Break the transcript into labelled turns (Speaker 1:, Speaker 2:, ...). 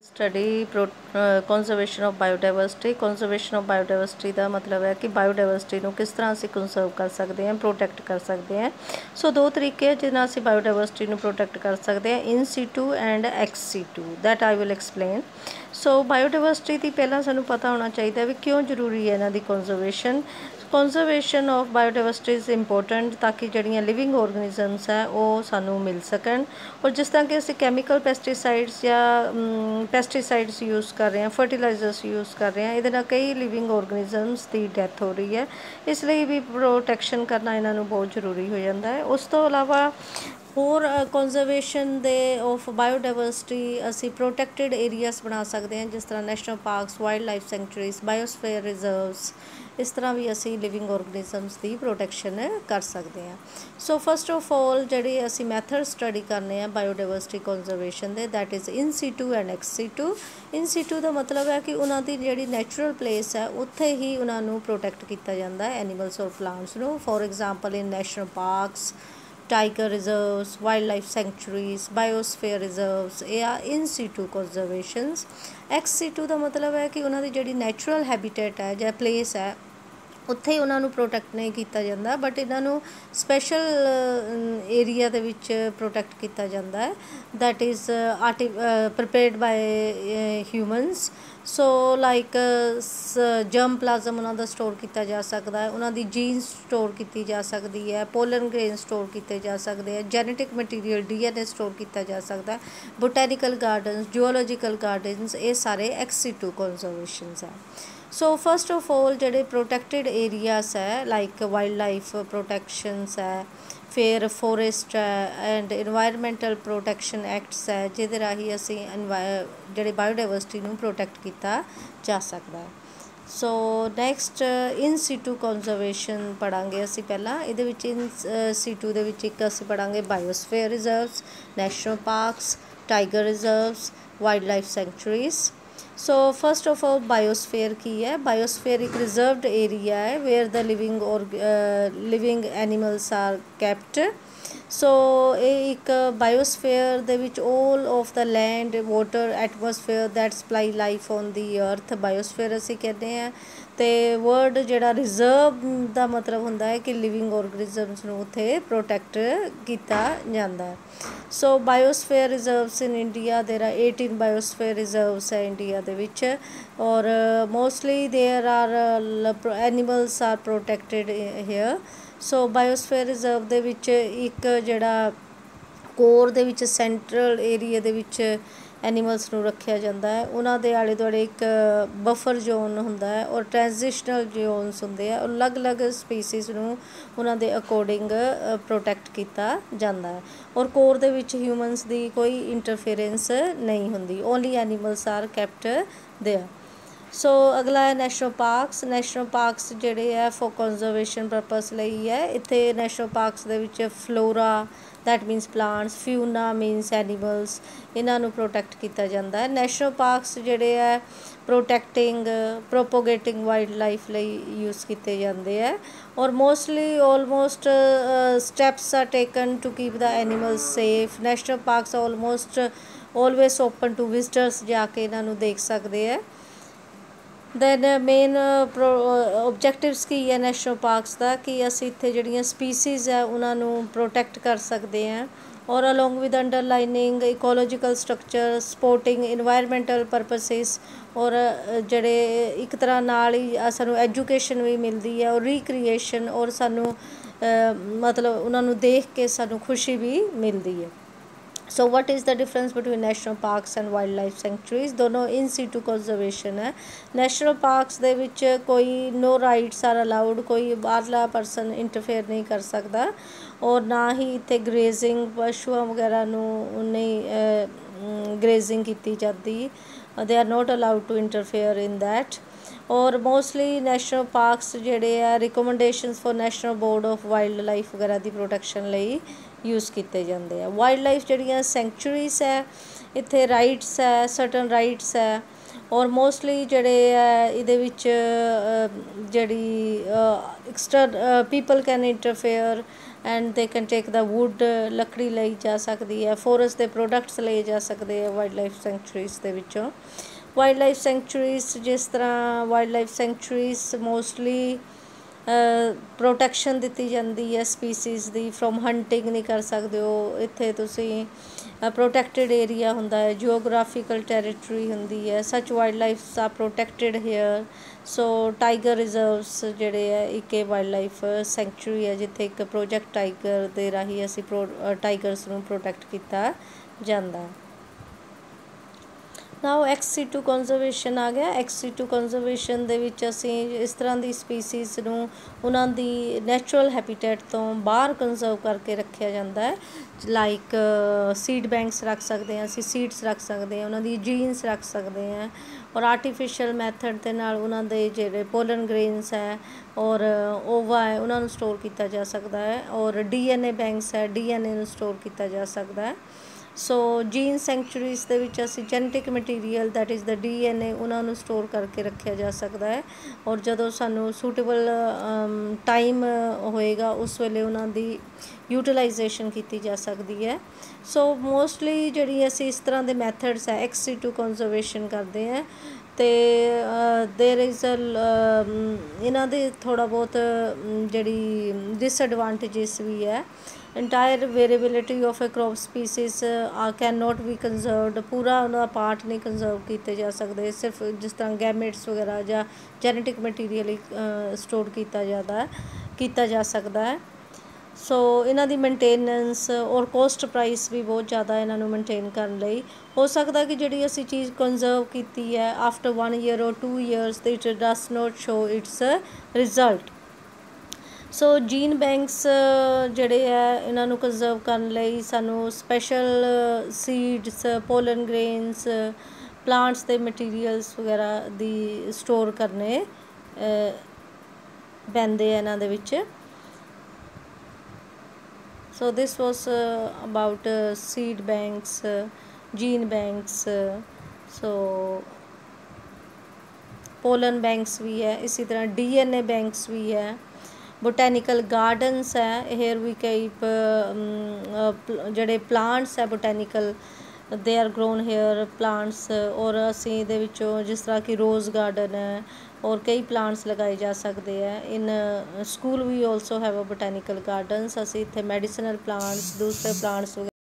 Speaker 1: Study conservation of biodiversity. Conservation of biodiversity का मतलब है कि बायोडाइवर्सिटी को किस तरह असी कंजर्व कर सकते हैं, प्रोटैक्ट कर सकते हैं। सो दो तरीके है जिन्हें असी बायोडाइवर्सिटी को प्रोटैक्ट कर सकते हैं, in situ and ex situ. That I will explain. So biodiversity की पहला सानू पता होना चाहिए भी क्यों जरूरी है इन्हों की conservation. Conservation of biodiversity is important ताकि जड़ियाँ लिविंग ऑर्गेनिजम्स है वो सानू मिल सकन। और जिस तरह कि असी कैमिकल पेस्टिसाइड्स या पेस्टिसाइड्स यूज़ कर रहे हैं, फर्टिलाइजर्स यूज़ कर रहे हैं, ये कई लिविंग ऑर्गेनिजम्स की डैथ हो रही है, इसलिए भी प्रोटैक्शन करना इन्हों बहुत जरूरी हो जाता है। उस तो अलावा होर कंजरवेशन दे ऑफ बायोडाइवर्सिटी असी प्रोटैक्टेड एरियाज बना सकते हैं, जिस तरह national parks, wild life centuries, biosphere reserves. इस तरह भी असी लिविंग ऑर्गेनिजम्स की प्रोटैक्शन कर सकते हैं। सो फस्ट ऑफ ऑल जड़े असी मैथड स्टडी करने हैं बायोडाइवर्सिटी कंजरवेशन दे, that is in situ and ex situ. In situ का मतलब है कि उन्होंने जी नैचुरल प्लेस है उत्थे ही उन्होंने प्रोटैक्ट किया जाता है एनीमल्स और प्लांट्स को। For example in national parks, tiger reserves, wild life centuries, biosphere reserves या इन सीटू कंजरवेशनस। एक्स सीटू का मतलब है कि उन्होंने जी नैचुरल हैबिटेट है या प्लेस है उत्थे ही उन्होंने प्रोटैक्ट नहीं किया जाता, बट इन्हों स्पैशल एरिया दे विच प्रोटैक्ट किया जाता है, that is prepared by humans. So like germ plasm उन्होंने स्टोर किया जा सकता है, उन्होंने जीन्स स्टोर की जा सकती है, पोलन ग्रेन स्टोर किए जा सकते हैं, जेनेटिक मटीरियल DNA स्टोर किया जा सकता है, बोटैनिकल गार्डनस, जूओलॉजिकल गार्डनस, ये सारे एक्स सीटू कंजरवेशनस है। सो फस्ट ऑफ ऑल जोड़े प्रोटैक्टेड एरियाज है लाइक वाइल्ड लाइफ प्रोटैक्शनस है, फिर फॉरेस्ट है एंड इन्वायरमेंटल प्रोटैक्शन एक्ट्स है, जिहदे राही असी जोड़े बायोडाइवर्सिटी को प्रोटैक्ट किया जा सकता है। So next in situ conservation पढ़ांगे असी पहला। ये इन सीटू दे विच एक असी पढ़ांगे biosphere reserves, national parks, tiger reserves, wild life sanctuaries. So first of all biosphere की है। बायोस्फेयर एक रिजर्वड एरिया है where the living animals are kept. So एक बायोस्फेयर दे विच all of the land, water, atmosphere that supply life on the earth biosphere असी कहते हैं। तो वर्ड जोड़ा रिजर्व का मतलब होंदा है कि लिविंग ऑर्गेनिजम्स नूं उत्थे प्रोटैक्ट किया जाता है। So biosphere reserves in India there are 18 biosphere reserves है इंडिया दे विच, और mostly there are animals are protected here. So biosphere reserve दे विच एक जिहड़ा कोर दे विच सेंट्रल एरिया दे विच एनीमल्स नूं रखिया जाता है, उन्हां दे आले दुआले एक बफर जोन हुंदा है और ट्रांजिशनल जोन्स हुंदे आ, और अलग अलग स्पीसीज़ नूं उन्हां दे अकॉर्डिंग प्रोटैक्ट किया जाता है। और कोर दे विच ह्यूमनस दी कोई इंटरफेरेंस नहीं हुंदी, only animals are kept there. So अगला है नैशनल पार्क्स। नैशनल पार्क्स जोड़े है फॉर कंजरवेशन परपस लई है। इत्थे नैशनल पार्क्स दे विच flora that means plants, fauna means animals, इन्हों प्रोटैक्ट किया जाता है। नैशनल पार्क्स जोड़े है प्रोटैक्टिंग प्रोपोगेटिंग वाइल्ड लाइफ लई यूज़ किए जाते हैं, और mostly almost steps are taken to keep the animals safe. National parks almost always open to visitors, जाके इन्हों देख सकते हैं। दैन मेन ऑबजैक्टिव्स की है नैशनल पार्क्स का कि असी इत्थे जिहड़ियां स्पीसीज़ है उन्होंने प्रोटैक्ट कर सकते हैं, और along with underlining ecological structure, supporting environmental purposes, और जिहड़े एक तरह नाल ही सानू एजुकेशन भी मिलती है और रिक्रिएशन, और सानू मतलब उन्होंने देख के सानू खुशी भी मिलती है। So what is the difference between national parks and wild life centuries, दोनों इन सीटू कंजरवेशन है। नैशनल पार्क्स दे विच कोई नो राइट्स आर अलाउड, कोई बाहरला परसन इंटरफेयर नहीं कर सकता, और ना ही इत्थे ग्रेजिंग पशुओं वगैरह नूं नहीं ग्रेजिंग की जाती, they are not allowed to interfere in that. और मोस्टली नैशनल पार्क्स जोड़े है recommendations for national board of wild life वगैरह की प्रोटैक्शन लई यूज़ किए जाते हैं। वाइल्ड लाइफ जड़ियाँ सेंचुरीज है, इत्थे राइट्स है, सर्टन राइट्स है, और मोस्टली जड़े है इहदे विच जड़ी extra people can interfere and they can take the wood, लकड़ी ਲਈ ਜਾ ਸਕਦੀ ਹੈ, ਫੋਰੈਸਟ ਦੇ ਪ੍ਰੋਡਕਟਸ ਲਏ ਜਾ ਸਕਦੇ ਆ ਵਾਈਲਡ ਲਾਈਫ ਸੈਂਚੁਰੀਜ਼ ਦੇ ਵਿੱਚੋਂ। ਵਾਈਲਡ ਲਾਈਫ ਸੈਂਚੁਰੀਜ਼ ਜਿਸ ਤਰ੍ਹਾਂ ਵਾਈਲਡ ਲਾਈਫ ਸੈਂਚੁਰੀਜ਼ ਮੋਸਟਲੀ ਪ੍ਰੋਟੈਕਸ਼ਨ ਦਿੱਤੀ ਜਾਂਦੀ ਹੈ ਸਪੀਸੀਜ਼ ਦੀ, ਫਰੋਮ ਹੰਟਿੰਗ ਨਹੀਂ ਕਰ ਸਕਦੇ ਹੋ ਇੱਥੇ ਤੁਸੀਂ, ਪ੍ਰੋਟੈਕਟਿਡ ਏਰੀਆ ਹੁੰਦਾ ਹੈ, ਜਿਓਗ੍ਰਾਫੀਕਲ ਟੈਰੀਟਰੀ ਹੁੰਦੀ ਹੈ, ਸੱਚ ਵਾਈਲਡ ਲਾਈਫਸ ਆ ਪ੍ਰੋਟੈਕਟਿਡ ਹੇਅਰ। ਸੋ ਟਾਈਗਰ ਰਿਜ਼ਰਵਸ ਜਿਹੜੇ ਹੈ ਇੱਕ ਇਹ ਵਾਈਲਡ ਲਾਈਫ ਸੈਂਚੁਰੀ ਹੈ ਜਿੱਥੇ ਇੱਕ ਪ੍ਰੋਜੈਕਟ ਟਾਈਗਰ ਦੇ ਰਾਹੀਂ ਅਸੀਂ ਟਾਈਗਰਸ ਨੂੰ ਪ੍ਰੋਟੈਕਟ ਕੀਤਾ ਜਾਂਦਾ। ਨਾਓ ex-situ ਕੰਜ਼ਰਵੇਸ਼ਨ ਆ ਗਿਆ। ex-situ ਕੰਜ਼ਰਵੇਸ਼ਨ ਦੇ ਵਿੱਚ ਅਸੀਂ ਇਸ ਤਰ੍ਹਾਂ ਦੀ ਸਪੀਸੀਜ਼ ਨੂੰ ਉਹਨਾਂ ਦੀ ਨੈਚੁਰਲ ਹੈਬੀਟੇਟ ਤੋਂ ਬਾਹਰ ਕੰਜ਼ਰਵ ਕਰਕੇ ਰੱਖਿਆ ਜਾਂਦਾ ਹੈ। ਲਾਈਕ ਸੀਡ ਬੈਂਕਸ ਰੱਖ ਸਕਦੇ ਹਾਂ ਅਸੀਂ, ਸੀਡਸ ਰੱਖ ਸਕਦੇ ਹਾਂ, ਉਹਨਾਂ ਦੀ ਜੀਨਸ ਰੱਖ ਸਕਦੇ ਹਾਂ, ਔਰ ਆਰਟੀਫਿਸ਼ੀਅਲ ਮੈਥਡ ਦੇ ਨਾਲ ਉਹਨਾਂ ਦੇ ਜਿਹੜੇ ਪੋਲਨ ਗ੍ਰੇਨਸ ਹੈ ਔਰ ਓਵਾ ਹੈ ਉਹਨਾਂ ਨੂੰ ਸਟੋਰ ਕੀਤਾ ਜਾ ਸਕਦਾ ਹੈ, ਔਰ DNA ਬੈਂਕਸ ਹੈ, DNA ਨੂੰ ਸਟੋਰ ਕੀਤਾ ਜਾ ਸਕਦਾ ਹੈ। ਸੋ ਜੀਨ ਸੈਂਚੁਰੀਜ਼ ਦੇ ਵਿੱਚ ਅਸੀਂ genetic material that is the DNA ਉਹਨਾਂ ਨੂੰ ਸਟੋਰ ਕਰਕੇ ਰੱਖਿਆ ਜਾ ਸਕਦਾ ਹੈ, ਔਰ ਜਦੋਂ ਸਾਨੂੰ ਸੂਟੇਬਲ ਟਾਈਮ ਹੋਏਗਾ ਉਸ ਵੇਲੇ ਉਹਨਾਂ ਦੀ ਯੂਟੀਲਾਈਜੇਸ਼ਨ ਕੀਤੀ ਜਾ ਸਕਦੀ ਹੈ। ਸੋ ਮੋਸਟਲੀ ਜਿਹੜੀ ਅਸੀਂ ਇਸ ਤਰ੍ਹਾਂ ਦੇ ਮੈਥਡਸ ਹੈ ex-situ ਕੰਜ਼ਰਵੇਸ਼ਨ ਕਰਦੇ ਹਾਂ। ਅਤੇ ਦੇਰ ਇਜ਼ ਇਹਨਾਂ ਦੇ ਥੋੜ੍ਹਾ ਬਹੁਤ ਜਿਹੜੀ ਡਿਸਐਡਵਾਂਟੇਜਿਸ ਵੀ ਹੈ। Entire variability of a crop species can not be conserved, ਪੂਰਾ ਉਹਦਾ ਪਾਰਟ ਨਹੀਂ ਕੰਜ਼ਰਵ ਕੀਤੇ ਜਾ ਸਕਦੇ, ਸਿਰਫ ਜਿਸ ਤਰ੍ਹਾਂ ਗੈਮੇਟਸ ਵਗੈਰਾ ਜਾਂ ਜੈਨੇਟਿਕ ਮਟੀਰੀਅਲ ਸਟੋਰ ਕੀਤਾ ਜਾ ਸਕਦਾ ਹੈ। ਸੋ ਇਹਨਾਂ ਦੀ ਮੇਨਟੇਨੈਂਸ ਔਰ ਕੋਸਟ ਪ੍ਰਾਈਸ ਵੀ ਬਹੁਤ ਜ਼ਿਆਦਾ ਇਹਨਾਂ ਨੂੰ ਮੇਨਟੇਨ ਕਰਨ ਲਈ। ਹੋ ਸਕਦਾ ਕਿ ਜਿਹੜੀ ਅਸੀਂ ਚੀਜ਼ ਕੰਜ਼ਰਵ ਕੀਤੀ ਹੈ after 1 year or 2 years it does not show it's result. So jean banks ਜਿਹੜੇ ਹੈ ਇਹਨਾਂ ਨੂੰ ਕੰਜ਼ਰਵ ਕਰਨ ਲਈ ਸਾਨੂੰ special seeds, pollen grains, plants ਦੇ ਮਟੀਰੀਅਲਸ ਵਗੈਰਾ ਦੀ ਸਟੋਰ ਕਰਨੇ ਪੈਂਦੇ ਆ ਇਹਨਾਂ ਦੇ ਵਿੱਚ। So this was about seed banks, gene banks, so pollen banks भी है, इसी तरह DNA banks भी है, botanical gardens है, here we keep ਜਿਹੜੇ plants ਹੈ botanical they are grown here plants, ਔਰ ਅਸੀਂ ਇਹਦੇ ਵਿੱਚੋਂ ਜਿਸ ਤਰ੍ਹਾਂ ਕਿ ਰੋਜ਼ ਗਾਰਡਨ ਹੈ ਔਰ ਕਈ ਪਲਾਂਟਸ ਲਗਾਏ ਜਾ ਸਕਦੇ ਹੈ। In school we also have a botanical gardens, ਅਸੀਂ ਇੱਥੇ ਮੈਡੀਸਨਲ ਪਲਾਂਟਸ, ਦੂਸਰੇ ਪਲਾਂਟਸ